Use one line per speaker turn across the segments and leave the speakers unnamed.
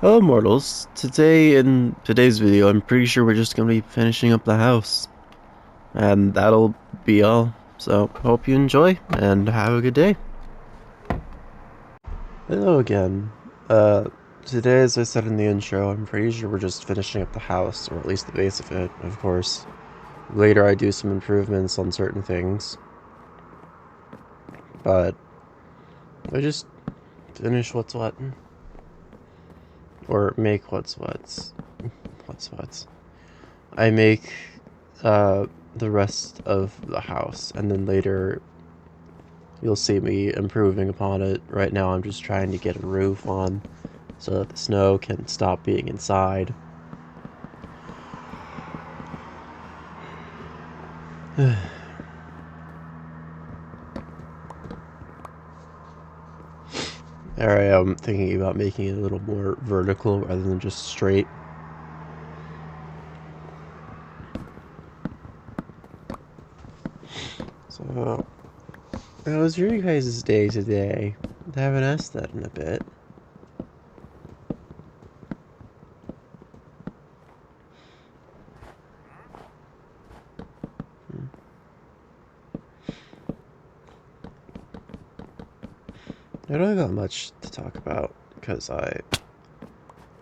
Hello mortals, today in today's video I'm pretty sure we're just going to be finishing up the house. And that'll be all. So, hope you enjoy and have a good day. Hello again. Today as I said in the intro, I'm pretty sure we're just finishing up the house, or at least the base of it, of course. Later I do some improvements on certain things. But, I just finish what's what. Or make what's what's. What's what's. I make the rest of the house, and then later you'll see me improving upon it. Right now I'm just trying to get a roof on so that the snow can stop being inside. There I am thinking about making it a little more vertical rather than just straight. So, how was your guys' day today? I haven't asked that in a bit. I don't got much to talk about because I'm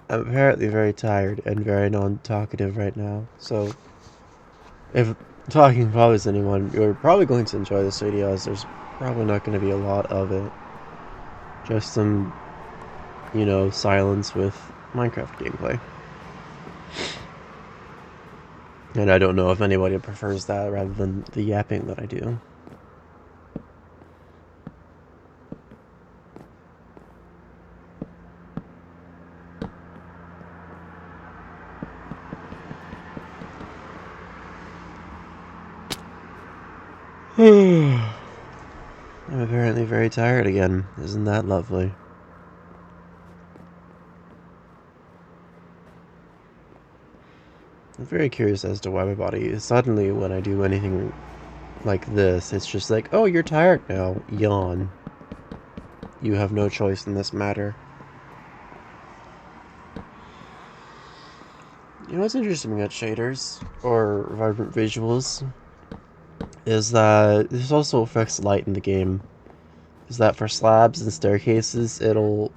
apparently very tired and very non-talkative right now. So, if talking bothers anyone, you're probably going to enjoy this video, as there's probably not going to be a lot of it. Just some, silence with Minecraft gameplay. And I don't know if anybody prefers that rather than the yapping that I do. I'm apparently very tired again. Isn't that lovely? I'm very curious as to why my body suddenly, when I do anything like this, it's just like, oh, you're tired now. Yawn. You have no choice in this matter. You know what's interesting about shaders, or vibrant visuals, is that this also affects light in the game. Is that for slabs and staircases, we'll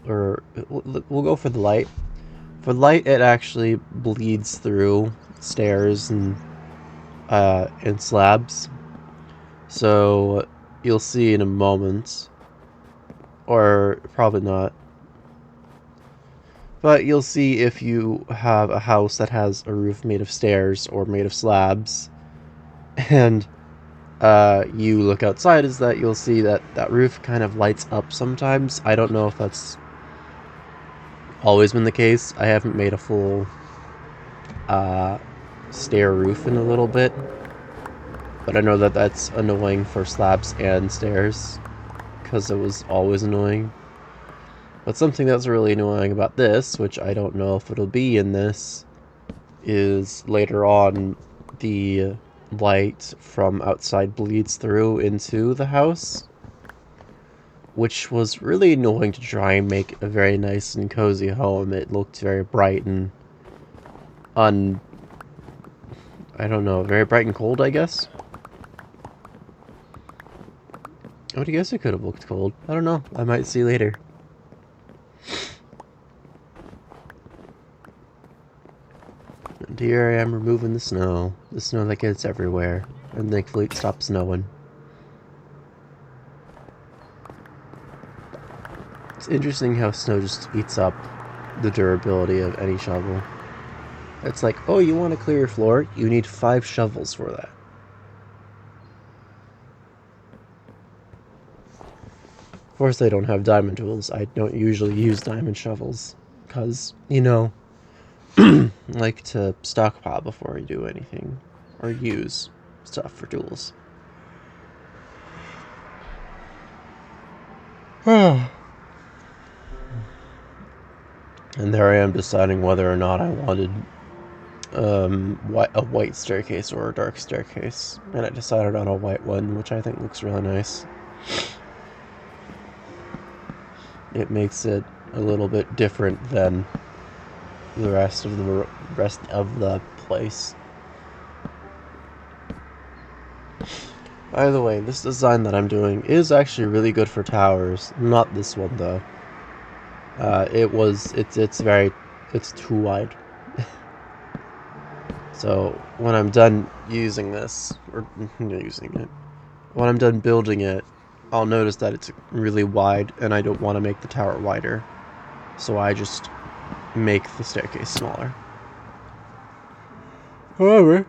go for the light. For light, it actually bleeds through stairs and slabs. So you'll see in a moment, or probably not, but you'll see if you have a house that has a roof made of stairs or made of slabs, and you look outside, is that you'll see that that roof kind of lights up sometimes. I don't know if that's always been the case. I haven't made a full stair roof in a little bit, but I know that that's annoying for slabs and stairs, because it was always annoying. But something that's really annoying about this, which I don't know if it'll be in this, is later on the light from outside bleeds through into the house, which was really annoying to try and make a very nice and cozy home. It looked very bright and I don't know, very bright and cold, I guess. I would guess it could have looked cold. I don't know. I might see later. And here I am removing the snow. The snow that gets everywhere. And thankfully it stopped snowing. It's interesting how snow just eats up the durability of any shovel. It's like, oh, you want to clear your floor? You need 5 shovels for that. Of course, I don't have diamond tools. I don't usually use diamond shovels. Because, like to stockpile before I do anything. Or use stuff for tools. And there I am deciding whether or not I wanted a white staircase or a dark staircase. And I decided on a white one, which I think looks really nice. It makes it a little bit different than the rest of the place. By the way, this design that I'm doing is actually really good for towers. Not this one though. It's too wide. So when I'm done using this, or using it, when I'm done building it, I'll notice that it's really wide and I don't want to make the tower wider. So I just make the staircase smaller. However,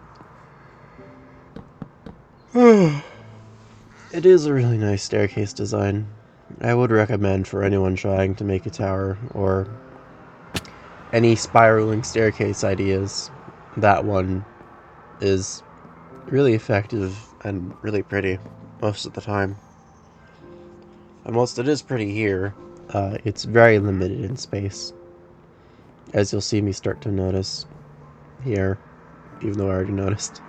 it is a really nice staircase design. I would recommend for anyone trying to make a tower or any spiraling staircase ideas. That one is really effective and really pretty most of the time. And whilst it is pretty here, it's very limited in space, as you'll see me start to notice here, even though I already noticed.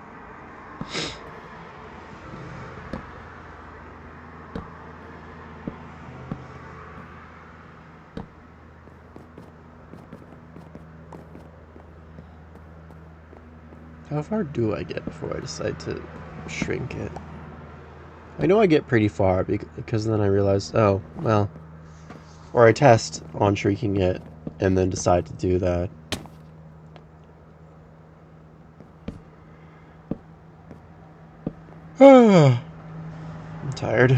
How far do I get before I decide to shrink it? I know I get pretty far because then I realize, oh, well, or I test on shrinking it and then decide to do that. I'm tired.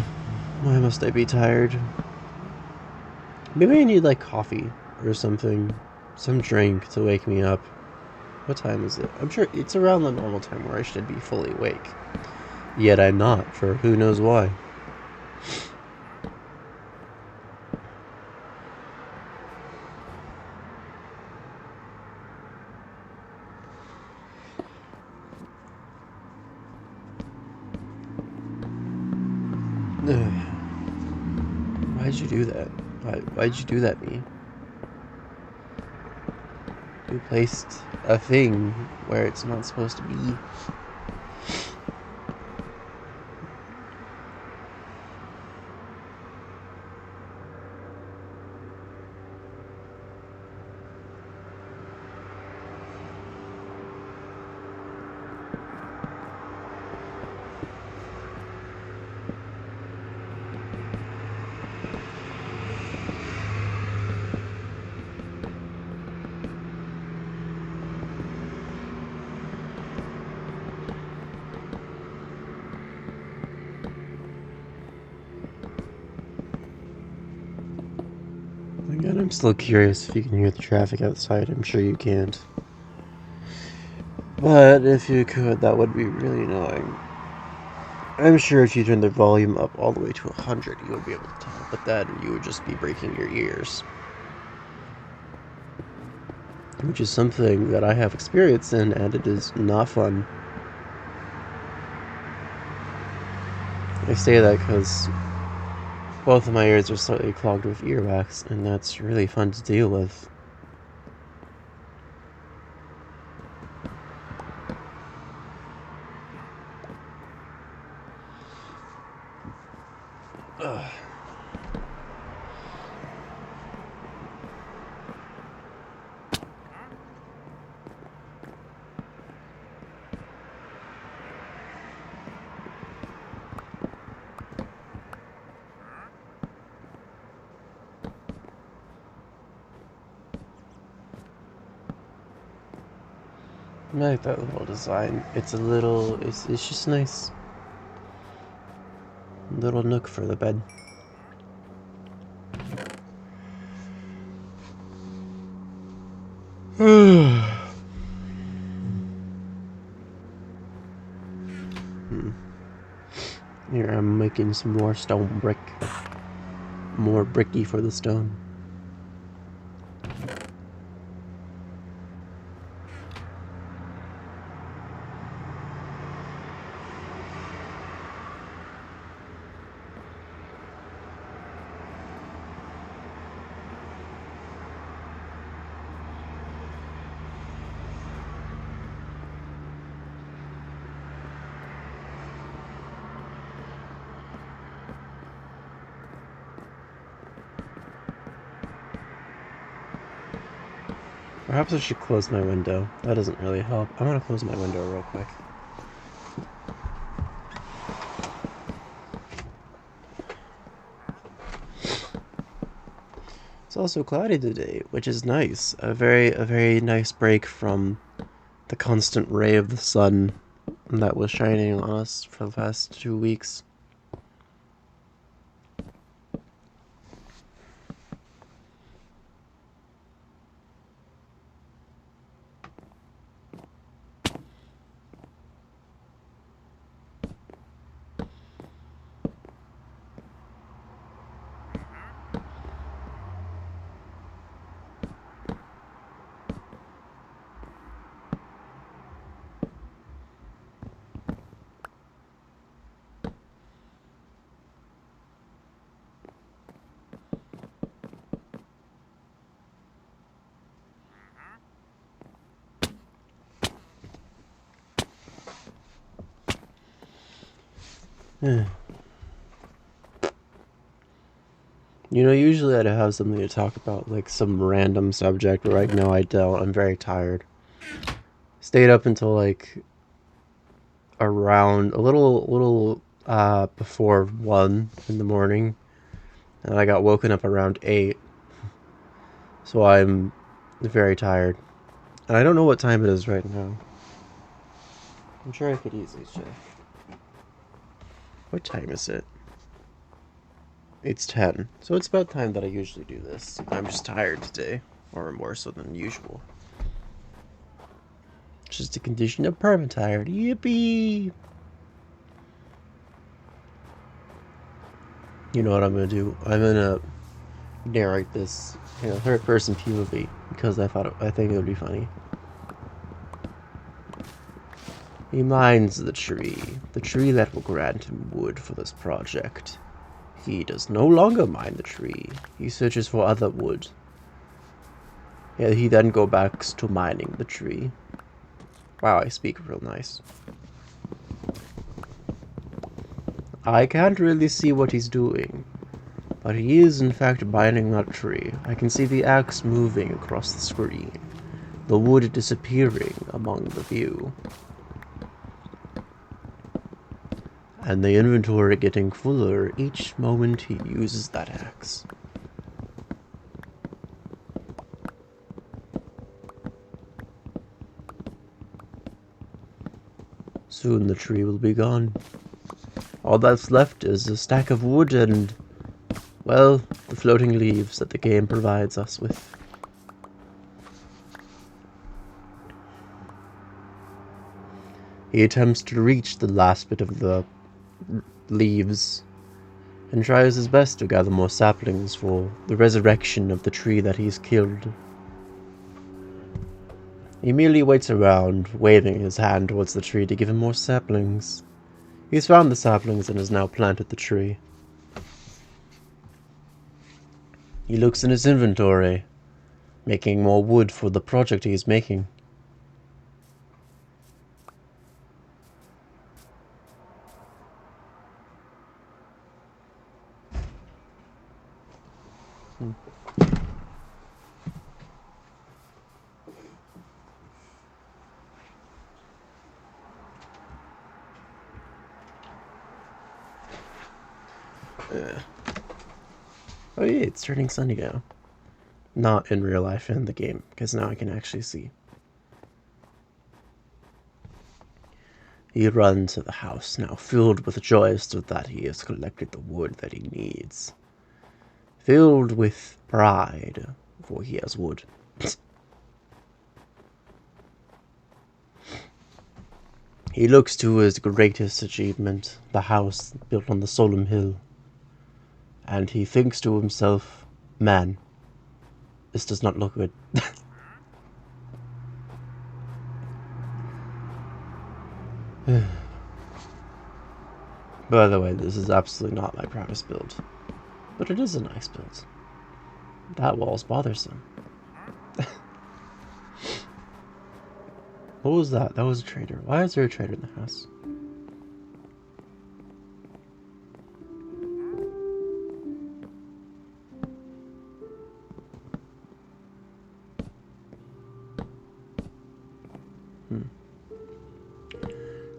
Why must I be tired? Maybe I need like coffee or something, some drink to wake me up. What time is it? I'm sure it's around the normal time where I should be fully awake. Yet I'm not, for who knows why. Why'd you do that? Why'd you do that, me? You placed a thing where it's not supposed to be. Again, I'm still curious if you can hear the traffic outside. I'm sure you can't. But if you could, that would be really annoying. I'm sure if you turned the volume up all the way to 100, you would be able to tell, but then you would just be breaking your ears. Which is something that I have experience in, and it is not fun. I say that because both of my ears are slightly clogged with earwax, and that's really fun to deal with. Ugh. I like that little design. It's just nice. Little nook for the bed. Here, I'm making some more stone brick. More bricky for the stone. Perhaps I should close my window. That doesn't really help. I'm gonna close my window real quick. It's also cloudy today, which is nice. A very nice break from the constant ray of the sun that was shining on us for the past 2 weeks. You know, usually I'd have something to talk about, like some random subject, but right now I don't. I'm very tired. Stayed up until like around a little before 1 in the morning, and I got woken up around 8. So I'm very tired. And I don't know what time it is right now. I'm sure I could easily check. What time is it? It's 10. So it's about time that I usually do this. I'm just tired today, or more so than usual. Just a condition of perma-tired. Yippee! You know what I'm gonna do? I'm gonna narrate this, third-person POV, because I think it would be funny. He mines the tree that will grant him wood for this project. He does no longer mine the tree. He searches for other wood. Yeah, he then goes back to mining the tree. Wow, I speak real nice. I can't really see what he's doing, but he is in fact mining that tree. I can see the axe moving across the screen, the wood disappearing among the view, and the inventory getting fuller each moment he uses that axe. Soon the tree will be gone. All that's left is a stack of wood and, well, the floating leaves that the game provides us with. He attempts to reach the last bit of the leaves and tries his best to gather more saplings for the resurrection of the tree that he's killed. He merely waits around, waving his hand towards the tree to give him more saplings. He's found the saplings and has now planted the tree. He looks in his inventory, making more wood for the project he's making. Oh yeah, it's turning sunny now. Not in real life, in the game, because now I can actually see. He runs to the house, now filled with joy so that he has collected the wood that he needs. Filled with pride, for he has wood. He looks to his greatest achievement, the house built on the solemn hill, and he thinks to himself, man, this does not look good. By the way, this is absolutely not my proudest build, but it is a nice build. That wall's bothersome. What was that? That was a trader. Why is there a trader in the house?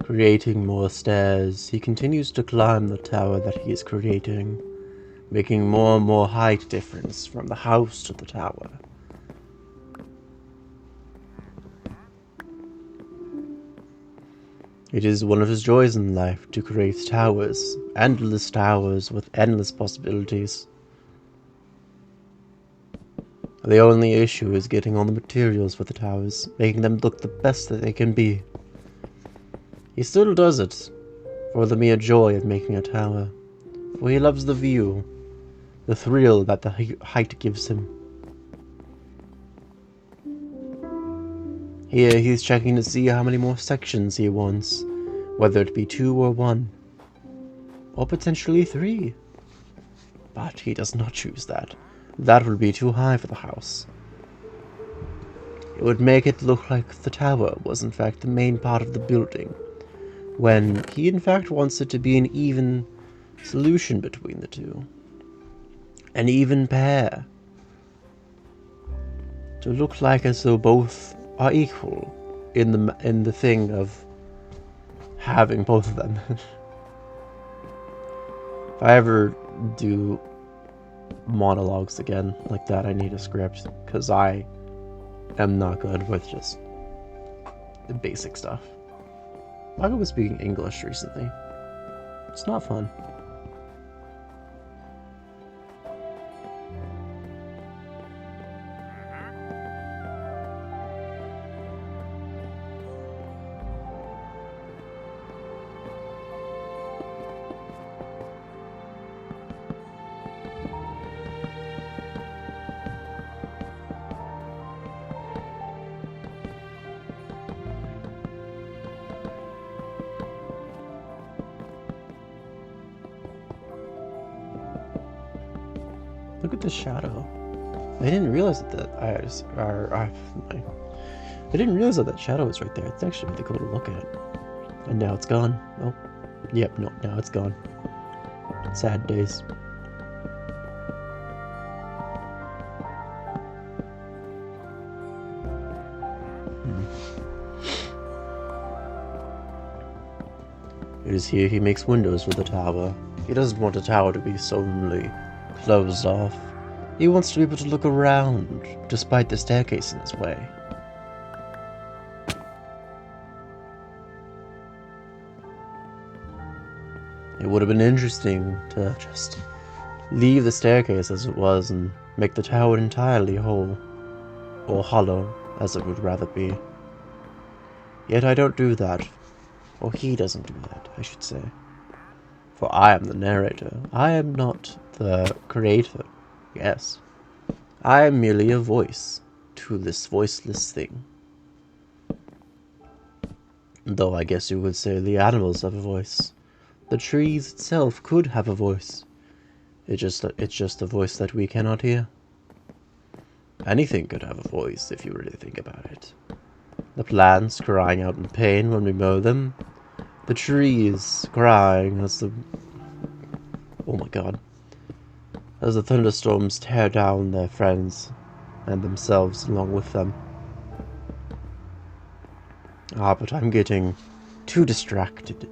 Creating more stairs, he continues to climb the tower that he is creating, making more and more height difference from the house to the tower. It is one of his joys in life to create towers, endless towers with endless possibilities. The only issue is getting all the materials for the towers, making them look the best that they can be. He still does it, for the mere joy of making a tower, for he loves the view, the thrill that the height gives him. Here he is checking to see how many more sections he wants, whether it be 2 or 1, or potentially 3. But he does not choose that. That would be too high for the house. It would make it look like the tower was in fact the main part of the building, when he in fact wants it to be an even solution between the two. An even pair. To look like as though both are equal in the thing of having both of them. If I ever do monologues again like that, I need a script, because I am not good with just the basic stuff. I was speaking English recently. It's not fun. Look at the shadow. I didn't realize that I didn't realize that shadow was right there. It's actually really cool to look at. And now it's gone. Oh, yep, no, now it's gone. Sad days. It is here he makes windows for the tower. He doesn't want the tower to be solely closed off. He wants to be able to look around, despite the staircase in his way. It would have been interesting to just leave the staircase as it was and make the tower entirely whole, or hollow, as it would rather be. Yet I don't do that, or he doesn't do that, I should say. For I am the narrator. I am not the creator. Yes. I am merely a voice to this voiceless thing. Though I guess you would say the animals have a voice. The trees itself could have a voice. It's just a voice that we cannot hear. Anything could have a voice if you really think about it. The plants crying out in pain when we mow them. The trees crying as the... oh my god. As the thunderstorms tear down their friends and themselves along with them. Ah, but I'm getting too distracted.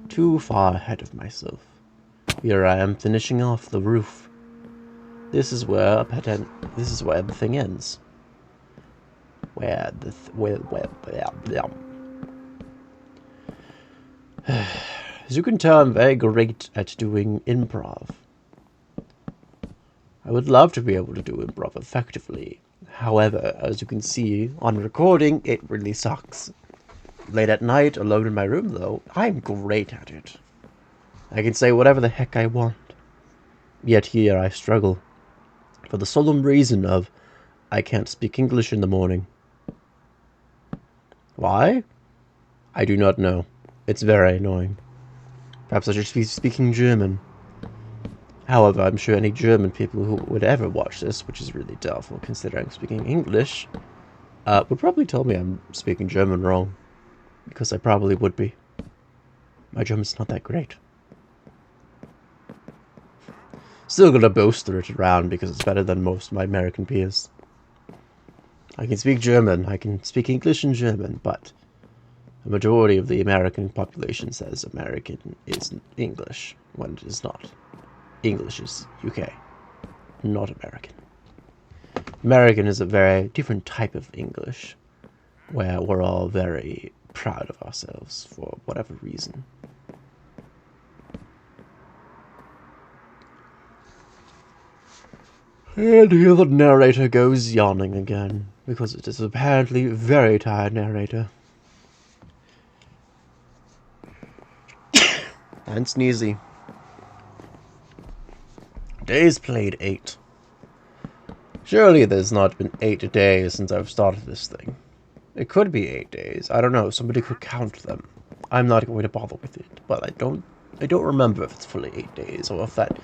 Too far ahead of myself. Here I am finishing off the roof. This is where the thing ends. As you can tell, I'm very great at doing improv. I would love to be able to do improv effectively. However, as you can see on recording, it really sucks. Late at night, alone in my room though, I'm great at it. I can say whatever the heck I want. Yet here I struggle. For the solemn reason of, I can't speak English in the morning. Why? I do not know. It's very annoying. Perhaps I should be speaking German. However, I'm sure any German people who would ever watch this, which is really doubtful considering I'm speaking English, would probably tell me I'm speaking German wrong. Because I probably would be. My German's not that great. Still gonna boaster it around because it's better than most of my American peers. I can speak German, I can speak English and German, but The majority of the American population says American is English, when it is not. English is UK, not American. American is a very different type of English, where we're all very proud of ourselves for whatever reason. And here the narrator goes yawning again, because it is apparently a very tired narrator. And sneezy. Days played 8. Surely there's not been 8 days since I've started this thing. It could be 8 days. I don't know. Somebody could count them. I'm not going to bother with it, but I don't remember if it's fully 8 days or if that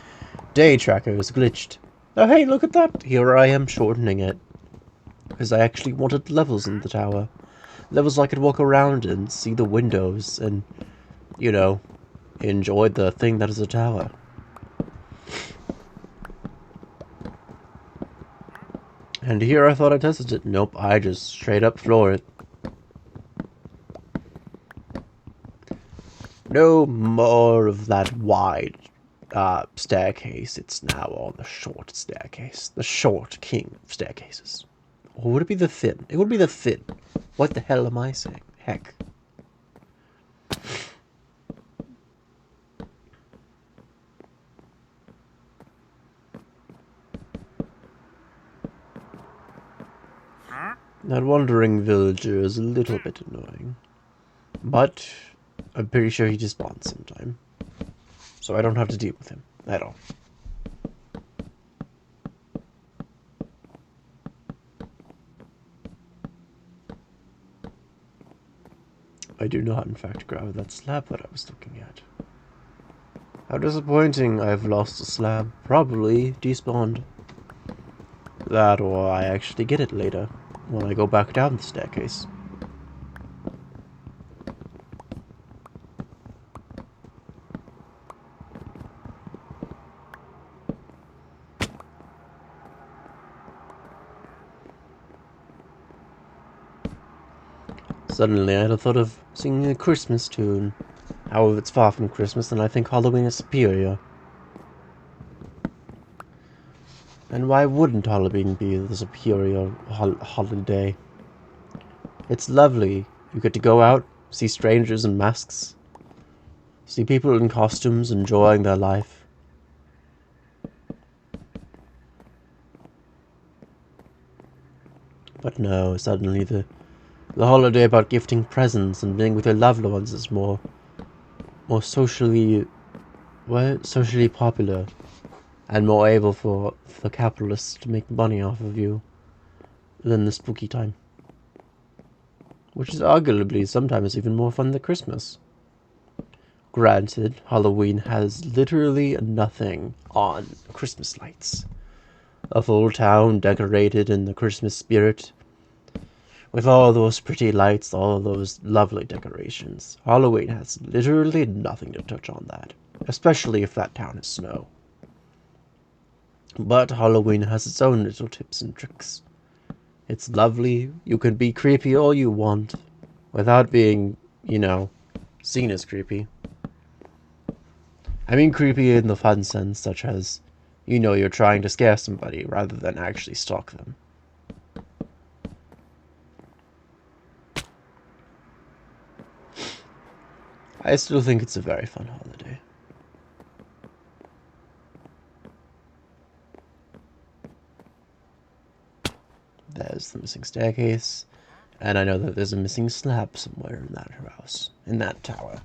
day tracker is glitched. Oh, hey, look at that! Here I am shortening it. Because I actually wanted levels in the tower. Levels I could walk around and see the windows and, you know, enjoy the thing that is a tower. And here I thought I tested it. Nope, I just straight up floor it. No more of that wide staircase. It's now on the short staircase. The short king of staircases. Or would it be the thin? It would be the thin. What the hell am I saying? Heck. That wandering villager is a little bit annoying. But I'm pretty sure he just spawns sometime. So I don't have to deal with him at all. I do not, in fact, grab that slab that I was looking at. How disappointing. I've lost a slab. Probably despawned. That, or I actually get it later, when I go back down the staircase. Suddenly I had a thought of singing a Christmas tune. However, it's far from Christmas, and I think Halloween is superior. And why wouldn't Halloween be the superior holiday? It's lovely. You get to go out, see strangers in masks, see people in costumes enjoying their life. But no, suddenly the holiday about gifting presents and being with your loved ones is more socially popular and more able for capitalists to make money off of you than the spooky time. Which is arguably sometimes even more fun than Christmas. Granted, Halloween has literally nothing on Christmas lights. A full town decorated in the Christmas spirit, with all those pretty lights, all those lovely decorations. Halloween has literally nothing to touch on that, especially if that town is snow. But Halloween has its own little tips and tricks. It's lovely. You can be creepy all you want, without being, you know, seen as creepy. I mean creepy in the fun sense, such as, you know, you're trying to scare somebody rather than actually stalk them. I still think it's a very fun holiday. There's the missing staircase, and I know that there's a missing slab somewhere in that house, in that tower.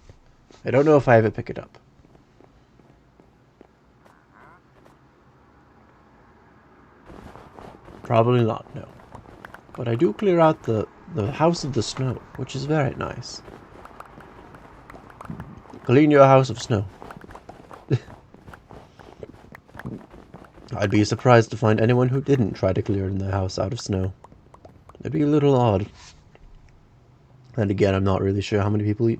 I don't know if I ever pick it up. Probably not, no. But I do clear out the house of the snow, which is very nice. Clean your house of snow. I'd be surprised to find anyone who didn't try to clear their house out of snow. It'd be a little odd. And again, I'm not really sure how many people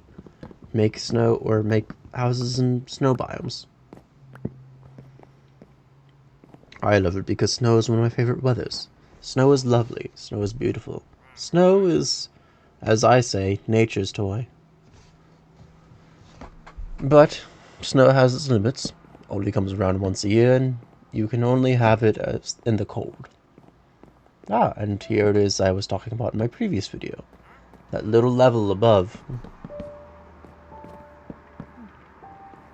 make snow or make houses in snow biomes. I love it because snow is one of my favorite weathers. Snow is lovely. Snow is beautiful. Snow is As I say, nature's toy. But snow has its limits. Only comes around once a year, and you can only have it in the cold. Ah, and here it is I was talking about in my previous video. That little level above.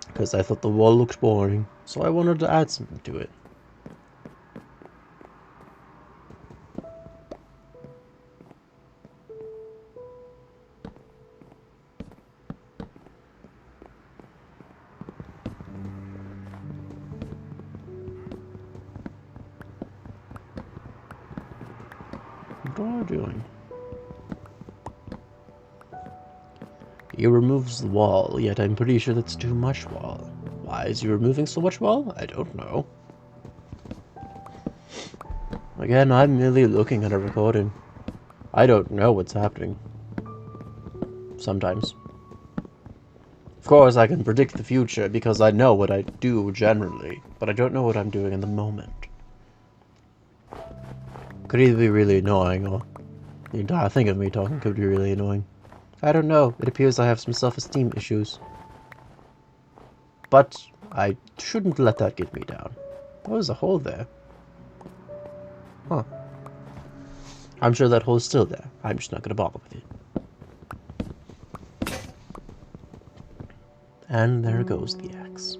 Because I thought the wall looked boring, so I wanted to add something to it. What am I doing? He removes the wall, yet I'm pretty sure that's too much wall. Why is he removing so much wall? I don't know. Again, I'm merely looking at a recording. I don't know what's happening. Sometimes. Of course, I can predict the future because I know what I do generally, but I don't know what I'm doing in the moment. Could either be really annoying, or the entire thing of me talking could be really annoying. I don't know. It appears I have some self-esteem issues. But I shouldn't let that get me down. There was a hole there. Huh. I'm sure that hole's still there. I'm just not gonna bother with it. And there goes the axe.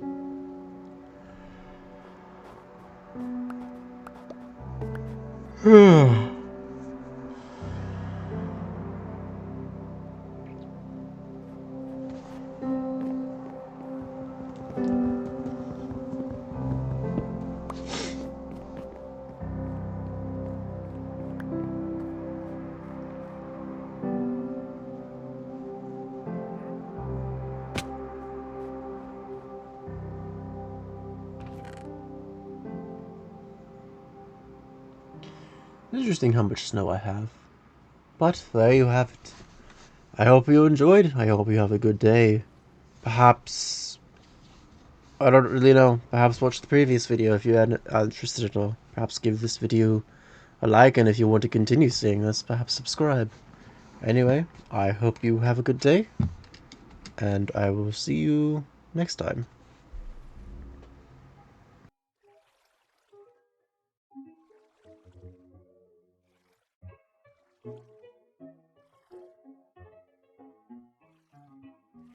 Interesting how much snow I have. But there you have it. I hope you enjoyed. I hope you have a good day. Perhaps... I don't really know. Perhaps watch the previous video if you are interested at all. Perhaps give this video a like, and if you want to continue seeing this, perhaps subscribe. Anyway, I hope you have a good day, and I will see you next time.